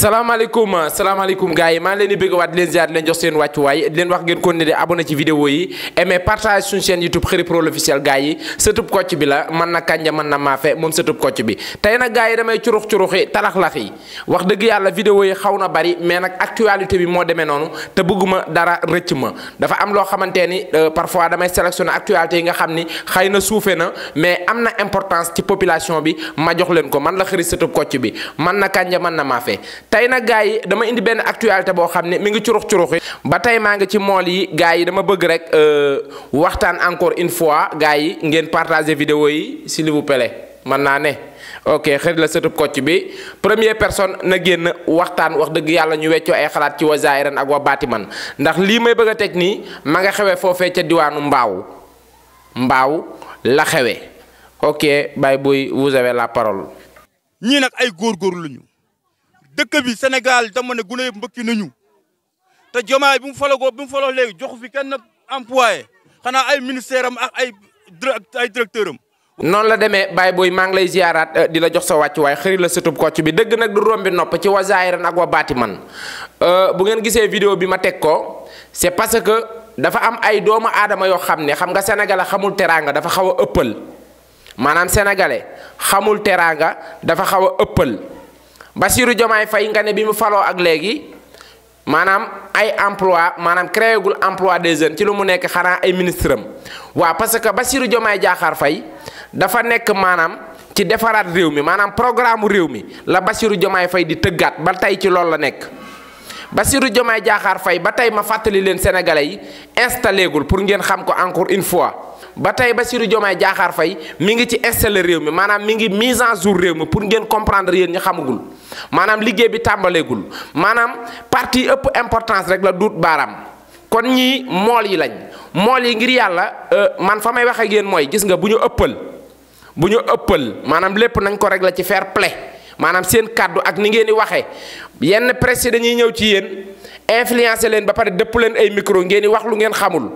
salaamaaleykum gars yi maa ngi leen di bëgg waat leen ziar leen jox seen wàccuwaay leen wax ngeen kon ne di abonné ci vidéo yi aimé partage suñu chaîne YouTube Kheury Pro l'officiel gars yi sëtub kocc bi la man na kànja man na maafe moom sëtub kocc bi tey nag gars yi damay curuxi talax-lax yi wax dëgg yàlla vidéo yi xaw na bari mais nag actualité bi moo demee noonu te bëgguma dara rëcc ma dafa am loo xamante ni parfois damay sélectionné actualité yi nga xam ni xëy na suufe na mais am na importance ci population bi ma jox leen ko man la Kheury sëtub kocc bi man na kànja man na maafe tey nag gars yi dama indi benn actualité boo xam ne mi ngi curuxi ba tey maa ngi ci mool yi gars yi dama bëgg rek waxtaan encore une fois gars yi ngeen partager vidéo yi s'il vous plaît mën naa ne ok Kheury la sëtub kocc bi première personne na génn waxtaan wax dëgg yàlla ñu weccoo ay xalaat ci wa zaahiran ak wa baatiman ndax lii may bëgg a teg nii ma nga xewee foofee ca diwaanu mbaaw la xewee ok Baye Boye vous avez la parole. ñii nag ay góorgóorlu lañu dëkk bi Sénégal dama ne gune yëpp mbëkki nañu te Diomaye bi mu faloo léegi joxu fi kenn employé xanaa ay ministère am ak ay directeur am. noonu la demee Baye Boye maa ngi lay ziaraat di la jox sa wàccuwaay Kheury la sëtub kocc bi dëgg nag du rombi nopp ci wa zaahiran ak wa baatiman bu ngeen gisee vidéo bi ma teg ko c'est parce que dafa am ay doomu aadama yoo xam ne xam nga sénégalais xamul teraanga dafa xaw a ëppal maanaam sénégalais xamul teraanga dafa xaw a ëppal. Bassirou Diomaye Faye nga ne bi mu faloo ak léegi maanaam ay emploi maanaam créé gul emploi des jeunes ci lu mu nekk xanaa ay ministre am waaw parce que Bassirou Diomaye Diakhar Faye dafa nekk maanaam ci defaraat réew mi maanaam programme réew mi la Bassirou Diomaye Faye di tëggaat ba tey ci loolu la nekk Bassirou Diomaye Diakhar Faye ba tey ma fàttali leen sénégalais yi installé gul pour ngeen xam ko encore une fois ba tey Bassirou Diomaye Diakhar Faye mi ngi ci installé réew mi maanaam mi ngi mise en jour réew mi pour ngeen comprendre yéen ñi xamagul maanaam liggéey bi tàmbaleegul maanaam parti ëpp importance rek la duut baaraam kon ñii mool yi lañ mool yi ngir yàlla man fa may wax ak yéen mooy gis nga bu ñu ëppal maanaam lépp nañ ko régler ci fair play maanaam seen kàddu ak ni ngeen di waxee yenn presse dañuy ñëw ci yéen influencer leen ba pare dëpp leen ay micro ngeen di wax lu ngeen xamul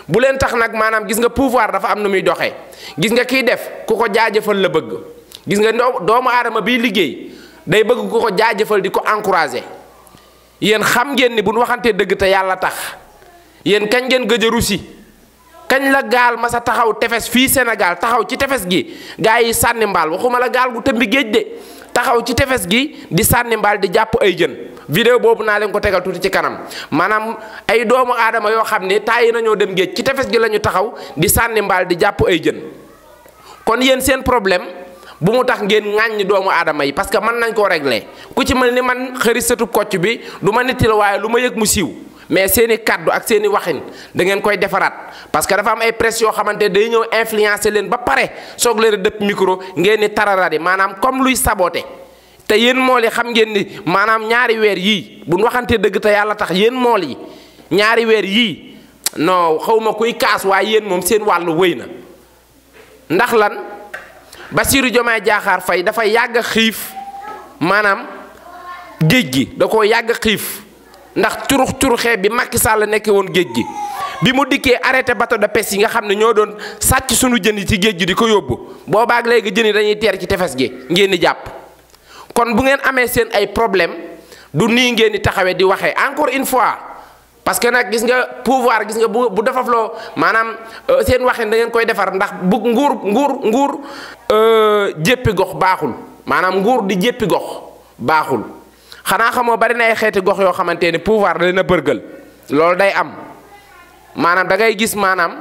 bu leen tax nag maanaam gis nga pouvoir dafa am nu muy doxee gis nga kiy def ku ko jaajëfal la bëgg gis nga doomu aadama biy liggéey day bëgg ku ko jaajëfal di ko encourager yéen xam ngeen ni bu ñu waxantee dëgg te yàlla tax yéen kañ ngeen gëj a rusi kañ la gaal ma sa taxaw tefes fii Sénégal taxaw ci tefes gi gaa yi sànni mbaal waxuma la gaal gu tëmbi géej de taxaw ci tefes gi di sànni mbaal di jàpp ay jën vidéo boobu naa leen ko tegal tuuti ci kanam maanaam ay doomu aadama yoo xam ne tàyyi nañoo dem géej ci tefes gi la ñu taxaw di sànni mbaal di jàpp ay jën kon yéen seen problème bu mu tax ngeen ŋàññi doomu aadama yi parce que mën nañ koo régler ku ci mel ni man Kheury sëtub kocc bi du ma nitti la waaye lu ma yëg mu siiw mais seen i kaddu ak seen i waxin da ngeen koy defaraat parce que dafa am ay presse yoo xamante day ñëw influencer leen ba pare soog leen a dëpp micro ngeen ni tararari maanaam comme luy saboter te yéen mool yi xam ngeen ni maanaam ñaari weer yii bu ñu waxantee dëgg te yàlla tax yéen mool yi ñaari weer yii non xawma kuy kaas waaye yéen moom seen wàllu wëy na ndax lan Bassirou Diomaye Diakhar Faye dafa yàgg xiif maanaam géej gi da koo yàgg xiif ndax curuxee bi Macky Sall nekkee woon géej gi bi mu dikkee arrêté bateau de pêche yi nga xam ne ñoo doon sàcc sunu jën yi ci géej gi di ko yóbbu boobaag léegi jën yi dañuy teer ci tefes gi ngeen di jàpp kon bu ngeen amee seen ay problème du nii ngeen di taxawee di waxee encore une fois parce que nag gis nga pouvoir gis nga bu defafloo maanaam seen waxin da ngeen koy defar ndax bu nguur jéppi gox baaxul maanaam nguur di jéppi gox baaxul xanaa xamoo bari na ay xeeti gox yoo xamante ni pouvoir da leen a bërgël loolu day am maanaam da ngay gis maanaam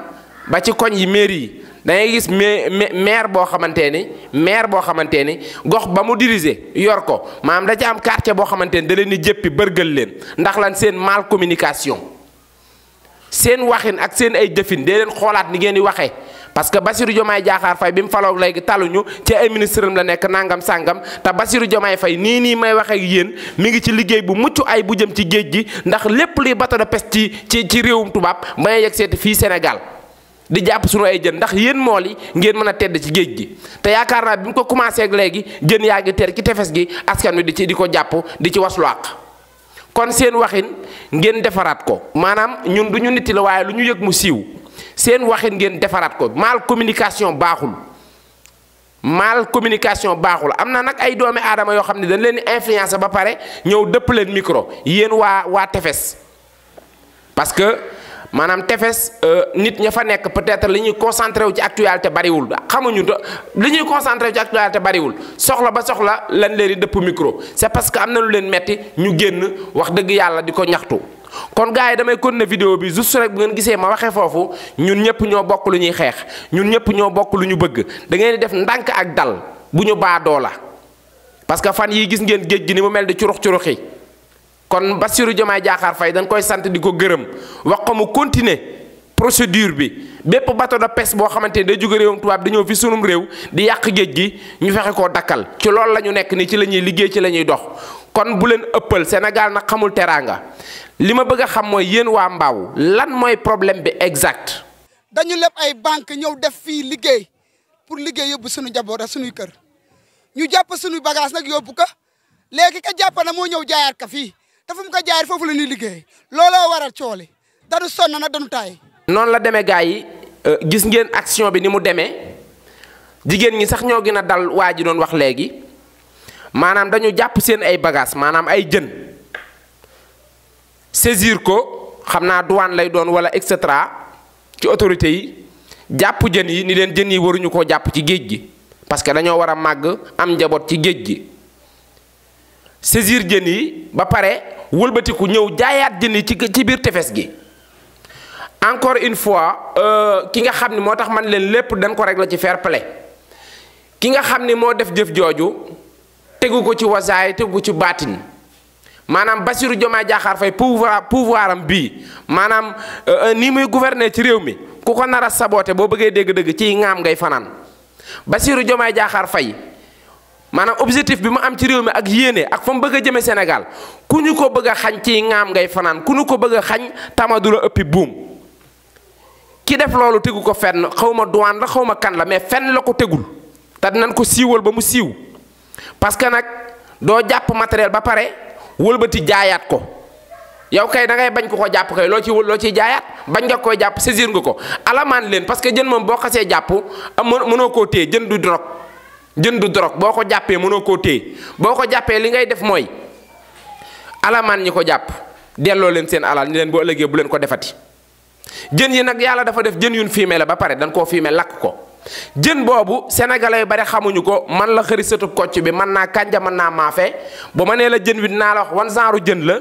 ba ci koñ yi mairie yi da ngay gis maire boo xamante ni gox ba mu diriger yor ko maanaam da ci am quartier boo xamante ni da leen di jëppi bërgël leen ndax lan seen mal communication seen waxin ak seen ay jëfin dee leen xoolaat ni ngeen di waxee parce que Bassirou Diomaye Diakhar Faye bi mu faloo léegi taluñu ci ay ministre am la nekk nangam sàngam te Bassirou Diomaye Faye nii may waxee ak yéen mi ngi ci liggéey bu mucc ay bu jëm ci géej gi ndax lépp luy bateau de pêche ci réewum tubaab may yegg seeti fii Sénégal di jàpp suñu ay jën ndax yéen mool yi ngeen mën a tedd ci géej gi te yaakaar naa bi mu ko commencé ak léegi jën yaa ngi teer ci tefes gi askan wi di ko jàpp di ci waslu àq kon seen waxin ngeen defaraat ko maanaam ñun du ñu nitti la waaye lu ñu yëg mu siiw seen waxin ngeen defaraat ko mal communication baaxul mal communication baaxul am na nag ay doomi aadama yoo xam ne dañ leen di influencer ba pare ñëw dëpp leen micro yéen waa tefes parce que maanaam tefes nit ña fa nekk peut-être li ñuy concentré wu ci actualité bariwul xamuñu li ñuy concentré wu ci actualité bariwul soxla ba soxla lan leen di dëpp micro c'est parce que am na lu leen metti ñu génn wax dëgg yàlla di ko ñaxtu. kon gars yi damay continuer vidéo bi juste rek bu ngeen gisee ma waxee foofu ñun ñëpp ñoo bokk lu ñuy xeex ñun ñëpp ñoo bokk lu ñu bëgg da ngeen di def ndànk ak dal bu ñu baadoo la parce que fan yii gis ngeen géej gi ni mu mel di curux-curuxi kon Bassirou Diomaye Diakhar Faye dañ koy sant di ko gërëm wax ko mu continuer procédure bi bépp bateau de pêche boo xamante ni day jóge réewum tubaab di ñëw fi sunum réew di yàq géej gi ñu fexe koo dakkal ci loolu la ñu nekk ni ci la ñuy liggéey ci la ñuy dox kon bu leen ëppal Sénégal nag xamul teraanga li ma bëgg a xam mooy yéen waa Mbao lan mooy problème bi exact. dañu leb ay banque ñëw def fii liggéey pour liggéey yóbbu suñu njaboot ak suñuy kër ñu jàpp suñu bagage nag yóbbu ko léegi ka jàpp na moo ñëw jaayaat ka fii dafa mu ko jaayaat foofu la ñuy liggéey looloo waral cooli dañu sonn nag dañu taay. noonu la demee gars yi gis ngeen action bi ni mu demee jigéen ñi sax ñoo gën a dal waa ji doon wax léegi maanaam dañu jàpp seen ay bagages maanaam ay jën. saisir ko xam naa douane lay doon wala et cetera ci autorité yi jàpp jën yi ni leen jën yi waruñu koo jàpp ci géej gi parce que dañoo war a màgg am njaboot ci géej gi saisir jën yi ba pare wëlbatiku ñëw jaayaat jën yi ci biir tefes gi encore une fois ki nga xam ni moo tax man leen lépp dañ ko régler ci fair play ki nga xam ni moo def jëf jooju tegu ko ci wasaay tegu ko ci baatin maanaam Bassirou Diomaye Diakhar Faye pouvoir am bii maanaam nii muy gouverner ci réew mi ku ko nar a saboté boo bëggee dégg-dëgg ci ŋaam ngay fanaan Bassirou Diomaye Diakhar Faye maanaam objectif bi mu am ci réew mi ak yéene ak fa mu bëgg a jëme Sénégal ku ñu ko bëgg a xañ ci ŋaam ngay fanaan ku ñu ko bëgg a xañ tamadu la ëppi buum ki def loolu tegu ko fenn xaw ma douane la xaw ma kan la mais fenn la ko tegul te dinañ ko siiwal ba mu siiw parce que nag doo jàpp matériel ba pare wëlbati jaayaat ko yow kay da ngay bañ ko jàpp kay loo ciy jaayaat bañ nga koy jàpp saisir nga ko alamaan leen parce que jën moom boo xasee jàpp mënoo koo téye jën du drogue boo ko jàppee mënoo koo téye boo ko jàppee li ngay def mooy alamaan ñi ko jàpp delloo leen seen alal ni leen boo ëllëgee bu leen ko defati jën yi nag yàlla dafa def jën yuñ fumier la ba pare dañ koo fumier lakk ko jën boobu sénégalais yu bari xamuñu ko man la xëri sëtub kocc bi mën naa kànja mën naa maafe bu ma nee la jën wi dinaa la wax wan genre jën la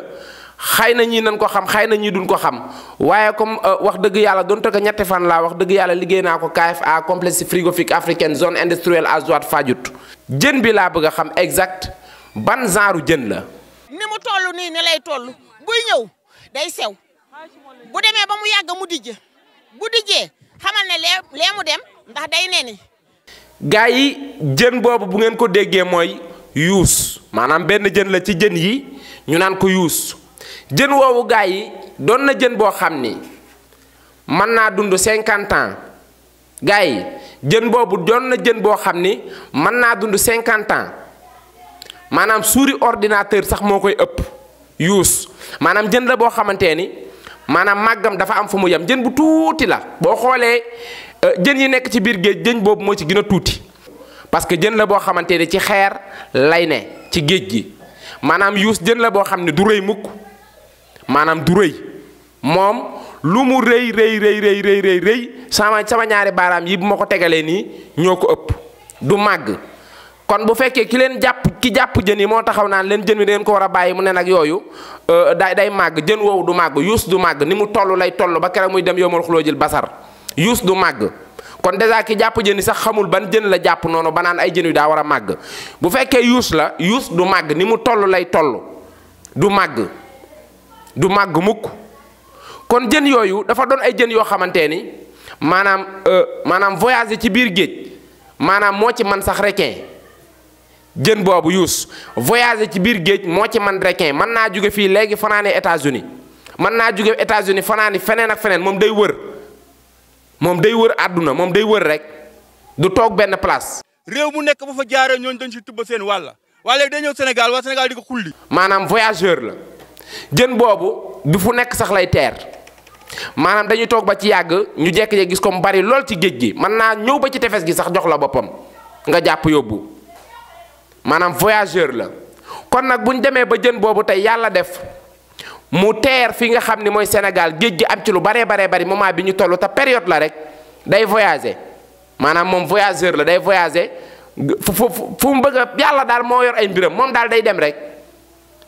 xëy na ñii nañ ko xam xëy na ñii duñ ko xam waaye comme wax dëgg yàlla donte ko ñetti fan laa wax dëgg yàlla liggéey naa ko KFA complexe frigorifique africaine zone industrielle à Joal Fadiouth jën bi laa bëgg a xam exact ban genre jën la. ni mu toll nii ni lay toll buy ñëw day sew bu demee ba mu yàgg mu dijj bu dijjee xamal ne lee mu dem ndax day neni. gaa yi jën boobu bu ngeen ko déggee mooy yuus maanaam benn jën la ci jën yi ñu naan ko yuus jën woowu gaa yi doon na jën boo xam ni mën naa dund 50 ans gaa yi jën boobu doon na jën boo xam ni mën naa dund 50 ans maanaam suuri ordinateur sax moo koy ëpp yuus maanaam jën la boo xamante ni maanaam màggam dafa am fu mu yem jën bu tuuti la boo xoolee jën yi nekk ci biir géej jën boobu moo ci gën a tuuti parce que jën la boo xamante ni ci xeer lay ne ci géej gi maanaam yuus jën la boo xam ne du rëy mukk maanaam du rëy moom lu mu rëy sama ñaari baaraam yi bu ma ko tegalee nii ñoo ko ëpp du màgg kon bu fekkee ki jàpp jën yi moo taxaw naan leen jën wi da ngeen ko war a bàyyi mu ne nag yooyu day màgg jën woowu du màgg yuus du màgg ni mu toll lay toll ba keroog muy dem yow ma xuloo jël basar yuus du màgg kon dèjà ki jàpp jën yi sax xamul ban jën la jàpp noonu ba naan ay jën yu daa war a màgg bu fekkee yuus la yuus du màgg ni mu toll lay toll du màgg mukk kon jën yooyu dafa doon ay jën yoo xamante ni maanaam voyager ci biir géej maanaam moo ci man sax requin jën boobu yuus voyager ci biir géej moo ci man requin mën naa jóge fii léegi fanaane États-Unis mën naa jóge États-Unis fanaani feneen ak feneen moom day wër àdduna moom day wër rek du toog benn place. réew mu nekk ba fa jaaree ñooñu dañ si tubba seen wàlla waaye léegi day ñëw Sénégal waa Sénégal di ko xulli. maanaam voyageur la jën boobu bi fu nekk sax lay teer maanaam dañuy toog ba ci yàgg ñu jékki-jékki gis ko mu bari lool ci géej gi mën naa ñëw ba ci tefes gi sax jox la boppam nga jàpp yóbbu maanaam voyageur la. kon nag bu ñu demee ba jën boobu tey yàlla def mu teer fi nga xam ni mooy Sénégal géej gi am ci lu baree bari moment bi ñu toll te période la rek day voyager maanaam moom voyageur la day voyager fu mu bëgg a yàlla daal moo yor ay mbiram moom daal day dem rek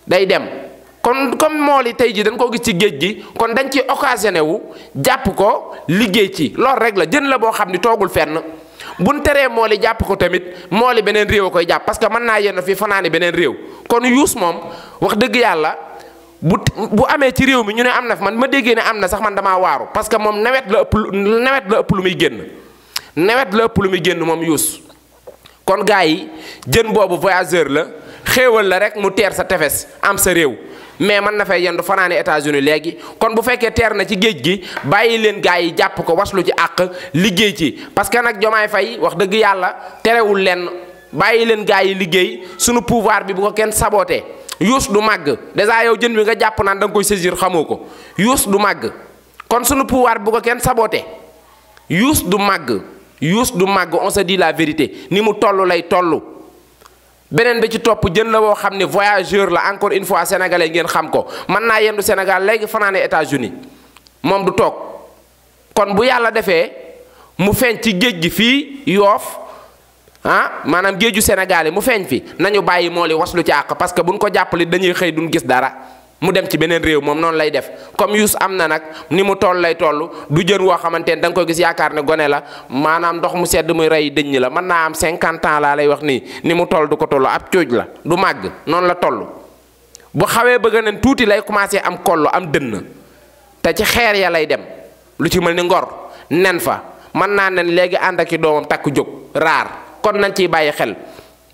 day dem. kon comme mool yi tey ji dañ koo gis ci géej gi kon dañ ci occasionné wu jàpp ko liggéey ci loolu rek la jën la boo xam ni toogul fenn buñ teree mool yi jàpp ko tamit mool yi beneen réew a koy jàpp parce que mën naa yenn fii fanaani beneen réew kon yuus moom wax dëgg yàlla bu amee ci réew mi ñu ne am na fi man ma déggee ne am na sax man damaa waaru parce que moom nawet la ëpp lu muy génn nawet la ëpp lu muy génn moom yuus kon gars yi jën boobu voyageur la xéewal la rek mu teer sa tefes am sa réew mais mën na fay yendu fanaani États-Unis léegi kon bu fekkee teer na ci géej gi bàyyi leen gars yi jàpp ko waslu ci àq liggéey ci parce que nag Diomaye Faye wax dëgg yàlla terewul leen bàyyi leen gars yi liggéey sunu pouvoir bi bu ko kenn saboté yuus du màgg dèjà yow jën bi nga jàpp naan da nga koy saisir xamoo ko yuus du màgg kon sunu pouvoir bi bu ko kenn saboté yuus du màgg on se dit la vérité ni mu toll lay toll. beneen bi ci topp jën la woo xam ne voyageur la encore une fois sénégalais ngeen xam ko mën naa yendu Sénégal léegi fanaane États-Unis moom du toog kon bu yàlla defee mu feeñ ci géej gi fii Yoof maanaam géeju Sénégal yi mu feeñ fi nañu bàyyi mool yi waslu ci àq parce que buñ ko jàppale dañuy xëy duñ gis dara mu dem ci beneen réew moom noonu lay def comme yuus am na nag ni mu toll lay toll du jën woo xamante ne da nga koy gis yaakaar ne gone la maanaam ndox mu sedd muy rey dëññ la mën naa am 50 ans laa lay wax nii ni mu toll du ko toll ab cooj la du màgg noonu la toll bu xawee bëgg nañ tuuti lay commencé am kollo am dënn te ci xeer ya lay dem lu ci mel ni ngor nen fa mën naa nen léegi ànd ak i doomam takk jóg raar kon nañ ciy bàyyi xel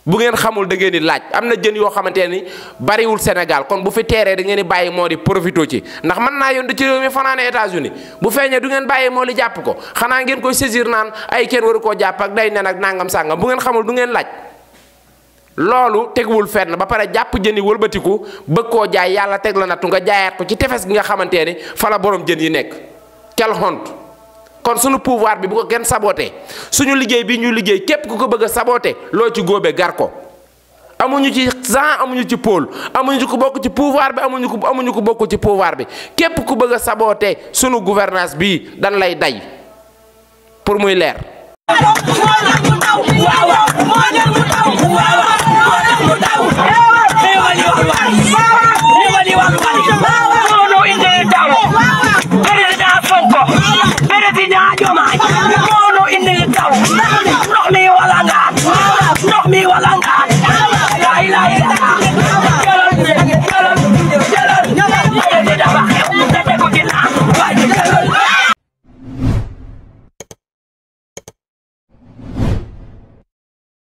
bu ngeen xamul da ngeen di laaj am na jën yoo xamante ni bariwul Sénégal kon bu fi teeree da ngeen di bàyyi moo di profité ci ndax mën naa yónni ci réew mi fanaane États-Unis bu feeñee du ngeen bàyyi moo li jàpp ko xanaa ngeen koy saisir naan ay kenn waru koo jàpp ak day nen ak nangam sàngam bu ngeen xamul du ngeen laaj loolu teguwul fenn ba pare jàpp jën yi wëlbatiku bëgg koo jaay yàlla teg la nattu nga jaayaat ko ci tefes gi nga xamante ni fa la borom jën yi nekk quelle honte kon suñu pouvoir bi bu ko kenn saboté suñu liggéey bi ñu liggéey képp ku ko bëgg a saboté loo ci góobe gar ko amuñu ci Jean amuñu ci Paul amuñu ku bokk ci pouvoir bi amuñu ku bokk ci pouvoir bi képp ku bëgg a saboté sunu gouvernance bi dan lay day pour muy leer. Ndox mi wala nga